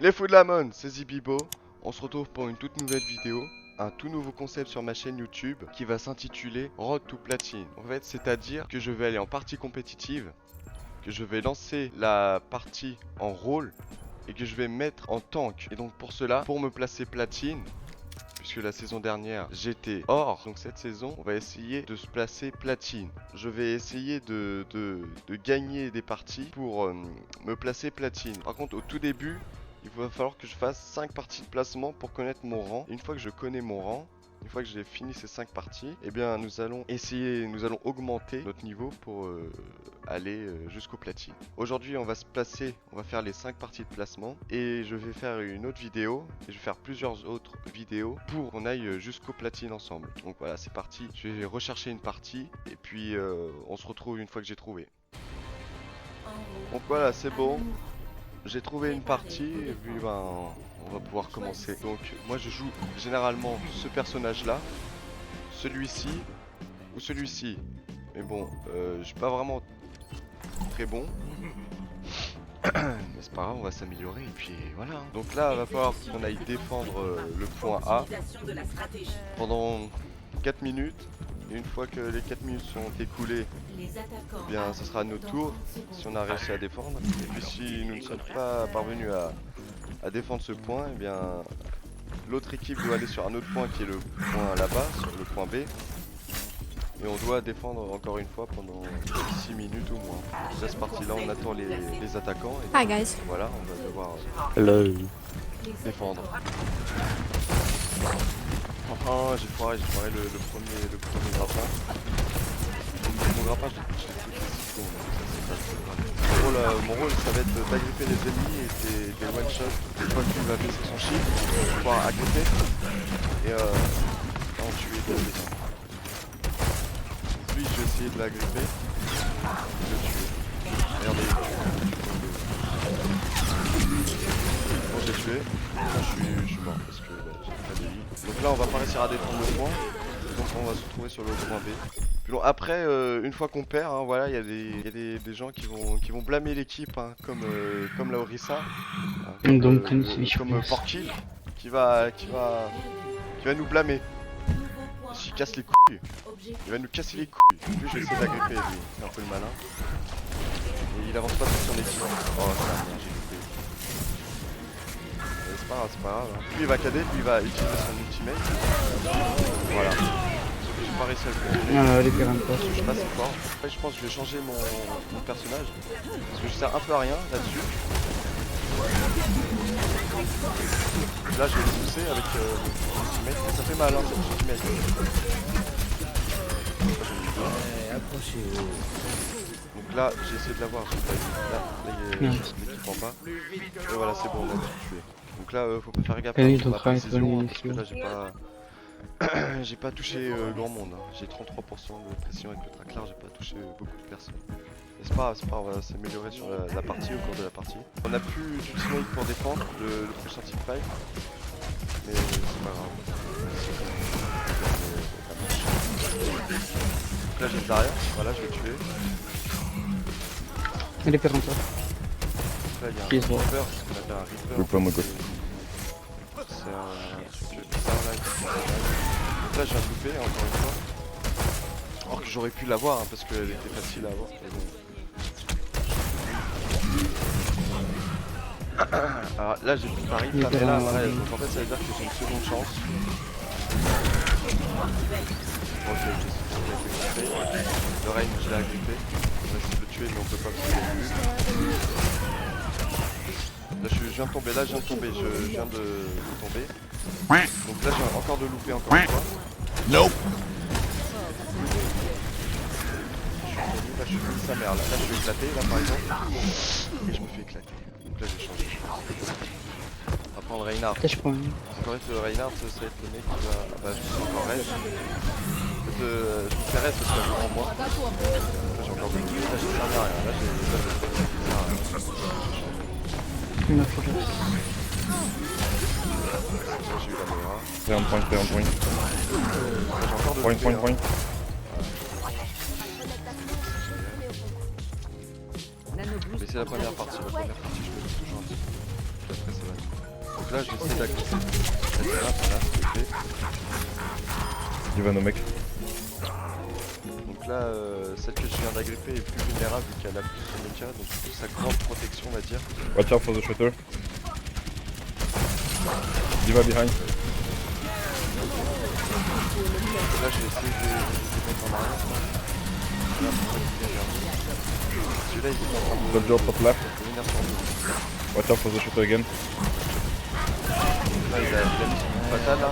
Les fous de la Mon, c'est Zibibo. On se retrouve pour une toute nouvelle vidéo, un tout nouveau concept sur ma chaîne YouTube qui va s'intituler Road to Platine. En fait, c'est-à-dire que je vais aller en partie compétitive, que je vais lancer la partie en rôle et que je vais me mettre en tank. Et donc pour cela, pour me placer platine, puisque la saison dernière j'étais or, donc cette saison on va essayer de se placer platine. Je vais essayer de gagner des parties pour me placer platine. Par contre au tout début il va falloir que je fasse 5 parties de placement pour connaître mon rang. Une fois que je connais mon rang, une fois que j'ai fini ces 5 parties, eh bien nous allons augmenter notre niveau pour aller jusqu'au platine. Aujourd'hui on va se placer, on va faire les 5 parties de placement et je vais faire une autre vidéo et je vais faire plusieurs autres vidéos pour qu'on aille jusqu'au platine ensemble. Donc voilà, c'est parti, je vais rechercher une partie et puis on se retrouve une fois que j'ai trouvé. Donc voilà, c'est bon. J'ai trouvé une partie et puis ben on va pouvoir commencer. Donc moi je joue généralement ce personnage là, celui-ci ou celui-ci. Mais bon, je suis pas vraiment très bon. Mais c'est pas grave, on va s'améliorer et puis voilà. Donc là il va falloir qu'on aille défendre le point A pendant 4 minutes. Et une fois que les 4 minutes sont écoulées, eh bien ce sera à notre tour si on a réussi à défendre. Et puis si nous ne sommes pas parvenus à défendre ce point, et bien l'autre équipe doit aller sur un autre point qui est le point là-bas, sur le point B. Et on doit défendre encore une fois pendant 6 minutes au moins. Là c'est parti, là on attend les attaquants. Et Hi guys. voilà, on va devoir défendre. Oh, j'ai foiré le premier grappin. Mon grappin, je l'ai fait mon rôle, ça va être d'agripper les ennemis et des one shot. Une fois qu'il va baisser son shield, pour pouvoir agripper et en tuer des gens. Lui, je vais essayer de l'agripper et de le tuer. Regardez, bon, j'ai tué. Je suis mort parce que j'ai pas de vie. Donc là, on va pas réussir à défendre le point. Donc on va se retrouver sur le point B. Puis bon, après, une fois qu'on perd, hein, voilà, il y a des gens qui vont blâmer l'équipe, hein, comme la Orisa, hein, comme Porkill, qui va nous blâmer. S'il casse les couilles, il va nous casser les couilles. Lui, je vais essayer d'agripper, lui, c'est un peu le malin. Et il avance pas sur son équipe. Oh, c'est la merde, j'ai loupé. C'est pas grave. Hein. Lui, il va cadet, lui, il va utiliser son ultimate. Voilà. J'ai pas réussi à le contrôler. Parce que je suis pas assez fort. Après, je pense que je vais changer mon personnage. Parce que je sers un peu à rien là-dessus. Là, je vais le pousser avec mon ultimate. Mais ça fait mal, hein, cet ultimate. Donc là, j'ai essayé de l'avoir. Là, l'équipe en bas. Et voilà, c'est bon, on a tout tué. Donc là, faut pas faire gaffe à ma précision. Parce que là, j'ai pas touché grand monde, hein. J'ai 33% de pression avec le traclar, j'ai pas touché beaucoup de personnes. Mais c'est pas grave, on va s'améliorer sur la partie, au cours de la partie. On a plus d'ultimate pour défendre le prochain teamfight, mais c'est pas grave. Donc là j'ai le Zarya, voilà je l'ai tué. Elle est péremptoire. Donc là il y a un Reaper, ce qu'on appelle un Reaper. C'est un truc bizarre là. Donc là j'ai un loupé encore une fois. Or que j'aurais pu l'avoir hein, parce qu'elle était facile à avoir. Mais bon. Alors là j'ai plus Paris, là mais là pareil, donc en fait ça veut dire que j'ai une seconde chance. Ok, j'ai été compris. Le Reign je l'ai agrippé. On va essayer de le tuer mais on peut pas parce qu'il est vu. Là je viens de tomber, je viens de tomber. Donc là j'ai encore de louper encore une fois. Nope. Là je suis comme sa mère, là je vais éclater là par exemple. Et je me fais éclater. Donc là j'ai changé. On va prendre Reinhardt. Encore le Reinhardt, ça va être le mec qui va. Ah bah je me fais encore rage. En fait je me fais rage parce qu'il y a devant moi. Là j'ai encore de louper, là j'ai servi à rien. Là j'ai eu la Moira. Stay on point. J'ai encore de louper, Point. Mais c'est la première partie, je me dis toujours un petit peu. Après ça va. Donc là je vais essayer d'agripper. Voilà, c'est fait. Diva no mec. Donc là, celle que je viens d'agripper est plus vulnérable vu qu'elle a plus son mecha, donc sa grande protection on va dire. Watch out for the shooter. Diva behind. Là je vais essayer de mettre en arrière. Là, pour pas qu'il vienne vers nous. Celui-là il est en train de Soldier top left. venir sur nous. Watch out for the shooter again. Là il a mis son fatal là.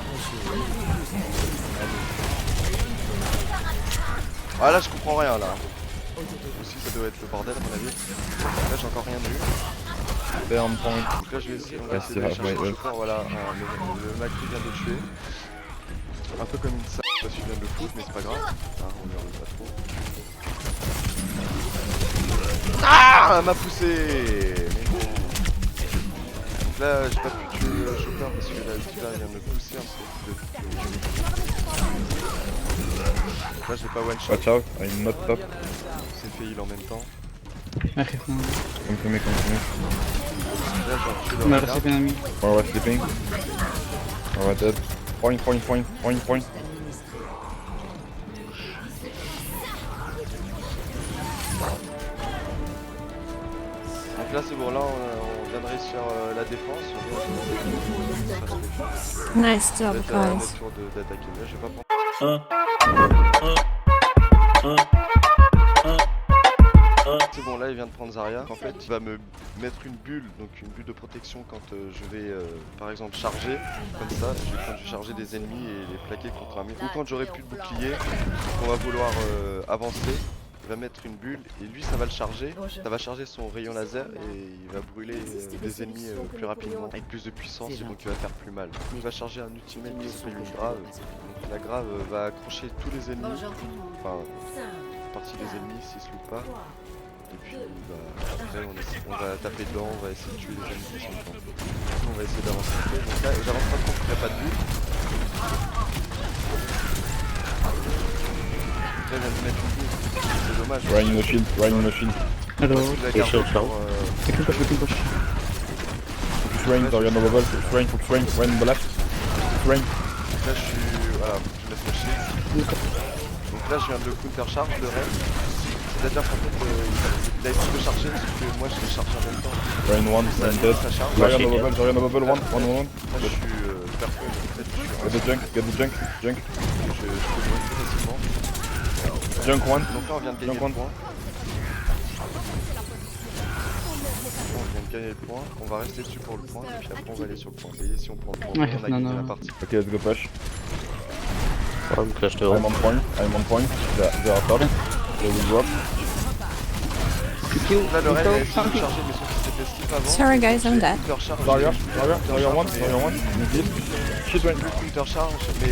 Ah là je comprends rien là. Aussi ça doit être le bordel à mon avis. Là j'ai encore rien eu. Burn point. Donc là je vais essayer, on va Ouais, essayer c'est d'aller vrai, chercher ouais, le shooter, voilà, le Macri vient de le tuer. Un peu comme une salle, parce qu'il vient de le foutre, mais c'est pas grave. Ah, on lui en veut pas trop. Ah, elle m'a poussé. Mais bon. Donc là j'ai pas pu tuer le shooter parce que la Diva vient de me pousser un peu. Donc là j'ai pas one shot, Watch out, I'm not top. c'est fait heal en même temps. Come to me, come to me. Là j'ai tué le renard. Alright, sleeping. Alright, dead. Point. Donc là c'est bon, là on vient de réussir la défense. Nice job, Peut-être à guys. notre tour d'attaquer. Là je vais pas C'est bon, là il vient de prendre Zarya. En fait il va me mettre une bulle, donc une bulle de protection quand je vais par exemple charger, comme ça, quand je vais charger des ennemis et les plaquer contre un mur. Ou quand j'aurai plus de bouclier, qu'on va vouloir avancer, il va mettre une bulle et lui ça va le charger, ça va charger son rayon laser et il va brûler des ennemis plus rapidement, avec plus de puissance et donc il va faire plus mal. Il va charger un ultimate qui s'appelle une grave, donc la grave va accrocher tous les ennemis, enfin une partie des ennemis s'ils se loupent pas. Et puis bah, après on va taper dedans, on va essayer de tuer les ennemis qui sont dedans. On va essayer d'avancer un peu. Donc là j'avance pas trop parce qu'il n'y a pas de bulle. Là il vient de mettre une bulle. C'est dommage. Ryan no shield. Hello. La garde pour, Focus Rain, Zarya no bubble. Focus Rain, Rain on the left. Focus Rain. là je suis... Voilà, je laisse le shield. Donc là je viens de le counter charge, le raid. C'est-à-dire qu'en fait il a essayé de charger parce que moi je l'ai chargé en même temps. Rain 1, Rain dead. Ça charge. Zarya no bubble, 1. Là je suis perfect en fait. Get the junk. Je peux jouer plus facilement. Junk 1. Donc là on vient de gagner le point. On vient de gagner le point, on va rester dessus pour le point et puis après on va aller sur le point. Et si on prend le point, on a gagné la partie. Ok, let's go push. I'm clash to I'm on point. They are top. They will drop. Donc là le raid a essayé de charger mais sauf qu'il s'est fait skip avant. Sorry guys, I'm dead. Counter charge. Zarya 1. Mid. Shit Rain. Counter charge mais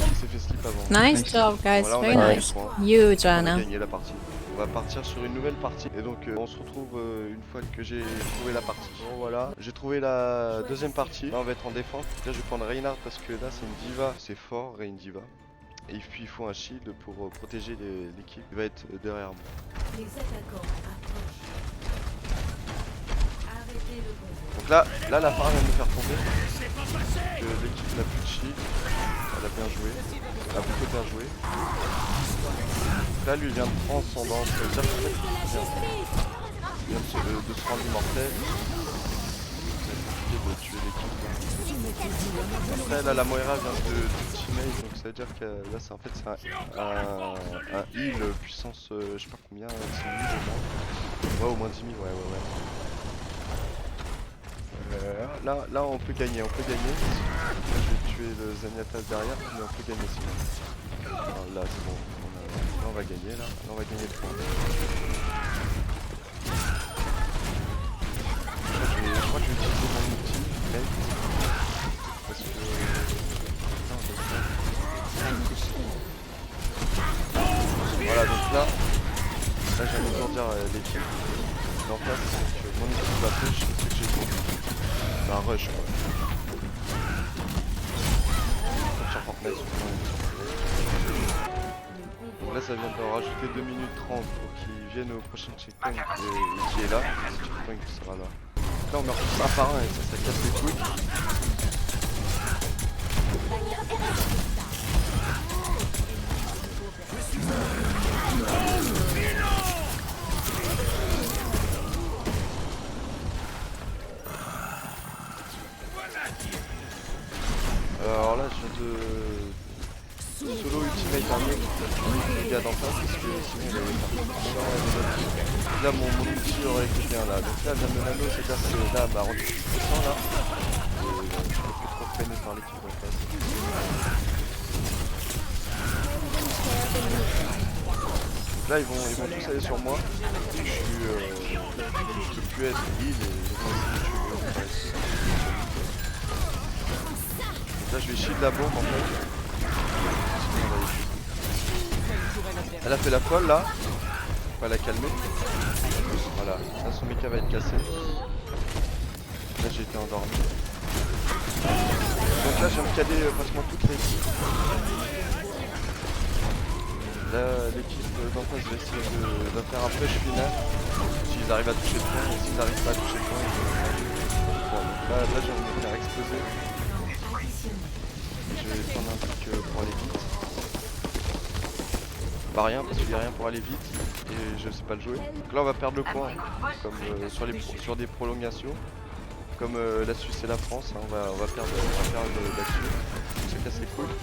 il s'est fait skip avant. Nice job, guys. Voilà, on Very a gagné nice. le point. Huge, On a Anna. gagné la partie. On va partir sur une nouvelle partie et donc on se retrouve une fois que j'ai trouvé la partie. Bon voilà, j'ai trouvé la deuxième partie. Là on va être en défense. Là je vais prendre Reinhardt parce que là c'est une diva, c'est fort, Rein diva. Et puis il faut un shield pour protéger l'équipe qui va être derrière moi. Les attaquants approchent. Arrêtez le combat. Donc là la phare vient de me faire tomber. Que l'équipe n'a plus de shield. Elle a bien joué. Elle a plutôt bien joué. Là lui il vient de prendre son dent, ça veut dire qu'en fait il vient de se rendre immortel. C'est compliqué de tuer l'équipe. Après là la Moira vient de teammate, donc ça veut dire que là c'est en fait c'est un heal puissance je sais pas combien, 10 000 au moins. Ouais au moins 10 000, ouais. Là on peut gagner, Là je vais tuer le Zenyatta derrière, mais on peut gagner sinon. Alors, là c'est bon, là on va gagner là on va gagner le point. Je crois que je vais utiliser mon ulti, mec. Parce que... Voilà donc là je viens de dire l'équipe. En face c'est que mon équipe va push, c'est que j'ai fait. Bah rush quoi. Comme sur Fortnite, Donc là ça vient de rajouter 2 minutes 30 pour qu'ils viennent au prochain checkpoint et qui est là. Ce checkpoint qui sera là. Donc là on meurt tous un par un et ça casse les couilles. Alors là je viens de solo ultimate un mec le gars d'en face parce que sinon il avait pas. Là mon ulti aurait été bien là. Donc là le nano c'est-à-dire que là m'a rendu plus puissant là. Et je suis plus trop freiné par l'équipe en face. Donc là ils vont tous aller sur moi. Je peux plus être heal et ils vont essayer de tuer le reste. Là je vais shield la bombe en fait. Elle a fait la folle là. On va la calmer. Voilà, là son mecha va être cassé. Là j'ai été endormi. Donc là je viens de caler pratiquement toute l'équipe. Là l'équipe d'en face va essayer de faire un push final. S'ils arrivent à toucher le point, et s'ils n'arrivent pas à toucher le point, ils vont... Bon, donc là j'ai envie de me faire exploser. Je vais prendre un truc pour aller vite. Pas rien parce qu'il n'y a rien pour aller vite et je sais pas le jouer. Donc là on va perdre le point comme sur des prolongations. Comme la Suisse et la France, hein, on va perdre là-dessus. Ça casse les couilles.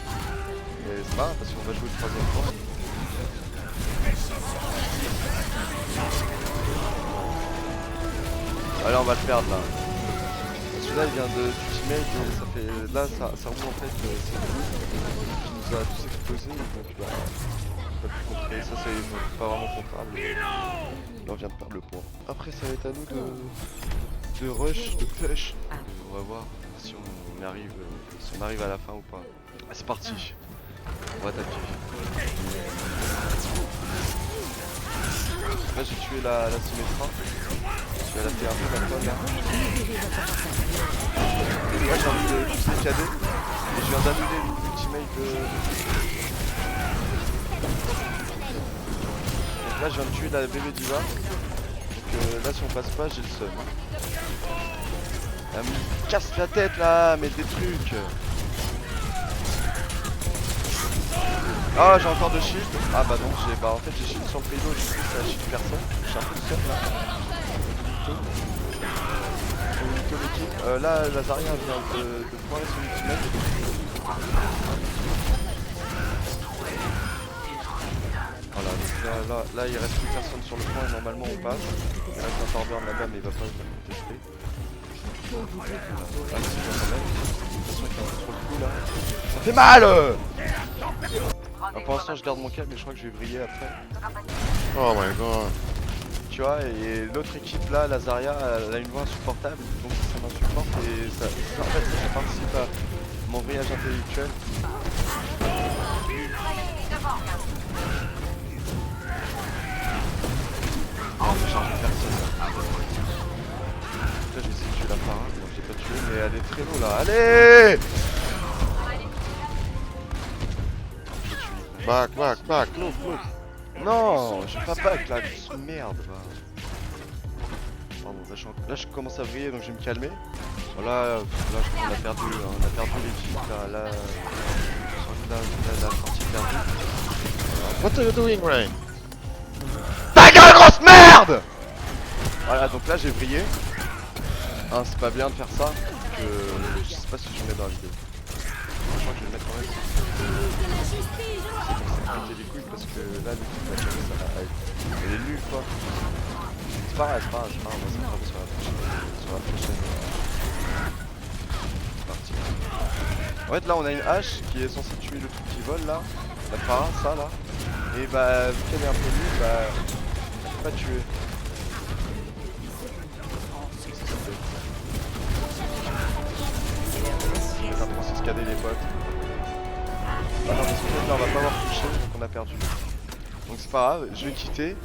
Mais c'est pas grave parce qu'on va jouer le troisième point. Allez on va le perdre là. Celui-là il vient d'ultimate et ça fait. Là ça roule en fait c'est cool. Qui nous a tous explosé donc bah, on peut plus contrer, ça c'est pas vraiment contrable. Là on vient de perdre le point. Après ça va être à nous de rush, de push. On va voir si on arrive à la fin ou pas. Ah, c'est parti. On va attaquer. Là j'ai tué la Symmetra. Je vais la faire un peu la folle là. Moi j'ai envie de pousser le KD. Et je viens d'annuler l'ultimate de... Donc là je viens de tuer la bébé diva. Donc là si on passe pas j'ai le seum. Elle me casse la tête là, mais des trucs. Ah j'ai encore de shield. Ah bah non en fait j'ai shield sur le payload, je sais que ça shield personne. Je suis un peu le seum là. Là la Zarya vient de foirer son ultimate. Voilà, donc là il reste plus personne sur le point et normalement on passe. Il reste un Torbjorn là-bas mais il va pas contester. Ah c'est bien quand même. De toute façon il fait un peu trop le coup là. Ça fait mal. Pour l'instant je garde mon calme mais je crois que je vais briller après. Oh my god. Tu vois, et l'autre équipe là, la Zarya, elle a une voix insupportable, donc ça m'insupporte et ça, en fait ça participe à mon voyage intellectuel. Oh, j'ai changé de personne. Là j'ai essayé de tuer la para, donc j'ai pas tué, mais elle est très low là. Allez! Back, look. Non, j'ai pas back là, merde va. Pardon, là je commence à briller donc je vais me calmer. Voilà, là je crois qu'on a perdu l'équipe là, la partie perdue. What are you doing, Rain? Ta gueule grosse merde! Voilà donc là j'ai brillé. Hein, c'est pas bien de faire ça, que je sais pas si je vais mettre dans la vidéo. Je crois que je vais le mettre quand même. C'est les couilles parce que là l'équipe elle est nulle quoi. C'est pas grave, on va se retrouver sur la prochaine partie. En fait là on a une hache qui est censée tuer le truc qui vole là, la para, ça là. Et bah vu qu'elle est un peu nulle, bah elle peut pas tuer. Je vais faire 36 KD les potes. Ah non parce qu'en fait là on va pas avoir touché donc on a perdu. Donc c'est pas grave, je vais quitter.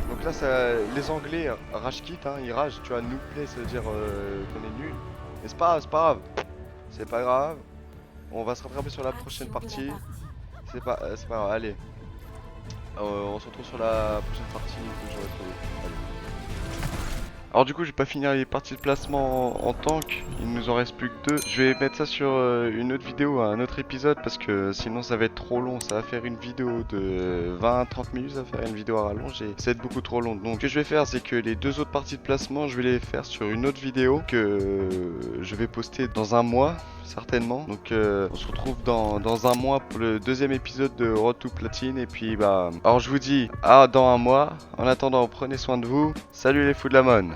Donc là ça, les anglais rage quitte, hein, ils ragent, tu vois, nous play ça veut dire qu'on est nul. Mais c'est pas grave, c'est pas grave. On va se rattraper sur la prochaine partie. C'est pas grave, allez. On se retrouve sur la prochaine partie que j'aurai trouvé. Allez. Alors du coup, j'ai pas fini les parties de placement en tank, il nous en reste plus que 2. Je vais mettre ça sur une autre vidéo, un autre épisode, parce que sinon ça va être trop long. Ça va faire une vidéo de 20-30 minutes, ça va faire une vidéo à rallonger, ça va être beaucoup trop long. Donc ce que je vais faire, c'est que les 2 autres parties de placement, je vais les faire sur une autre vidéo que je vais poster dans un mois. Certainement. Donc on se retrouve dans un mois pour le 2e épisode de Road to Platine. Et puis bah... Alors je vous dis à dans un mois. En attendant, prenez soin de vous. Salut les fous de la monne.